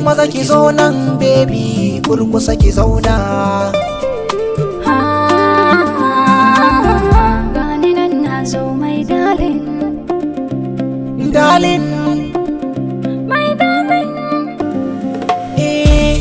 maza ki zo nan baby kurkusa ki zauna. Gani nan na zo mai darling, Darling, mai darling.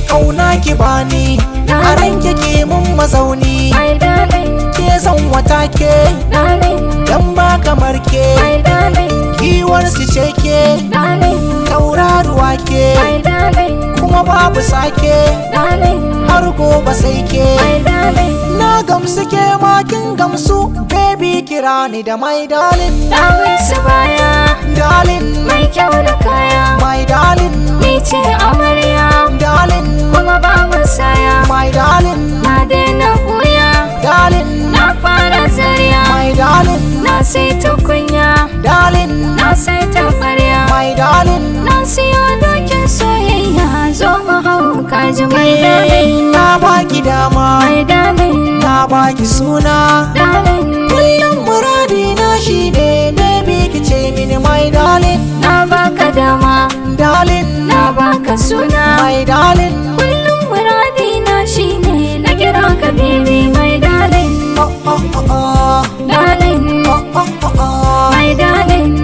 kauna ki bani a ranke ke mun mazauni. My darling, Ke zan wata ke darling, dan ba kamar ke. my darling, Giwar su ce ke darling, tauraruwa ke my darling, kuma babu sake darling, har gobe sai ke. my darling. Na gamsu ke ma kin gamsu baby kira ni da my darling. Dawisu baya, Darling, mai kyau da kaya, my darling, ni ce amarya, darling, kuma ba musaya. my darling, Na daina buya, darling, na fara zariya, my darling, na sai tukunya, darling, na sai tafarya, my darling. na siyo dokin soyayya. Zo mu hau kaji mai darling, Na baki dama, mai darling, na baki suna. darling. Kullum muradi na shi ne baby ki ce mini my darling, Na baka dama, darling, na baka suna. my darling. Kullum muradi na shine na kira ka baby my darling, Oh oh oh oh, darling, oh oh oh oh. my darling.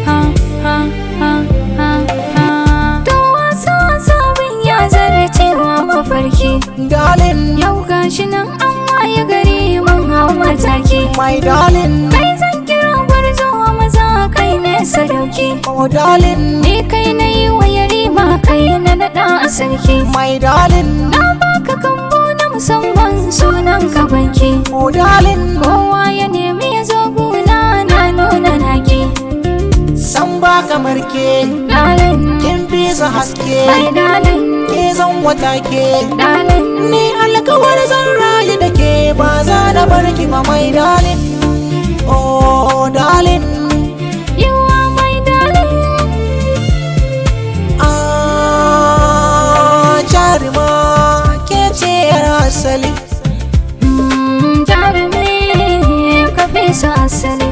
Ha ha ha ha ha. To wasa wasa bin ya zara cewa mafarki. Darling, Yau gashi nan an waye gari mun hau mataki. my darling, Kai zan kira gwarzo maza kai ne sadauki. oh darling, Ni kai na yi wa yarima kai na naɗa a sarki. my darling, Na baka kambo na musamman sunan ka banki. oh darling. Kowa ya nemi ya zo guna na nuna naki. San ba kamar ke, Darling, kin fi su haske, my darling, ke zan wata ke. darling, Ni alkawar zan rayu da ke ba za na bar ki ba my darling. Oh darling, you are my darling. jarima ke ce yar asali. Jarumi ka fi su asali.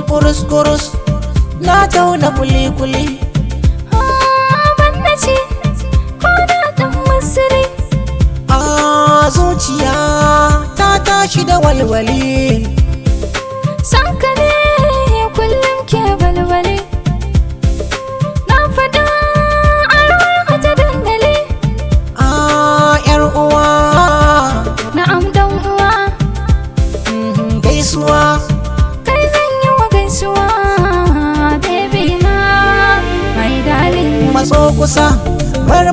Kurus kurus na tauna kuli kuli. Ban na ci ko na ɗan masiri. Zuciya ta tashi da walwali. San ka ne kullum ke balbali. Na faɗa a rawar ta dandali. Yar uwa, Na'am dan uwa, gaisuwa. kai zan yi wa gaisuwa. Baby na, my darling. Matso kusa, mar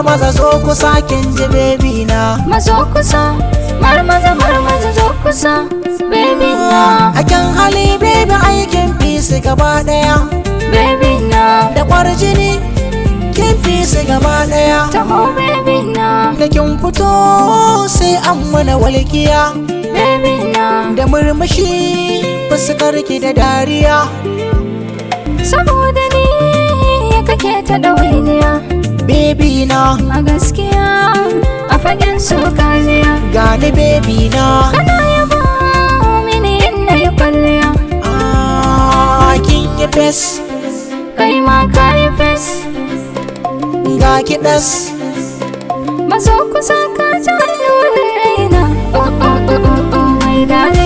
maza zo kusa kin ji baby na. Mazo kusa, marmaza zo kusa. Baby na, Akan hali baby aikin fi su gaba daya. baby na, Da kwarjini kin fi su gaba daya. taho baby na, Da kin fito sai an mana walkiya. baby na. Da murmushi fuskar ki da dariya. Saboda ni kake ta ɗawainiya. Baby na, A gaskiya a fagen su kaziya. gani baby na. Kana yaba mini in na yi kwalliya. Kin yi fes, Kai ma ka yi fes. ga ki ɗas. Maso kusa ka ji hannuwar raina. Oh oh oh oh oh my darling.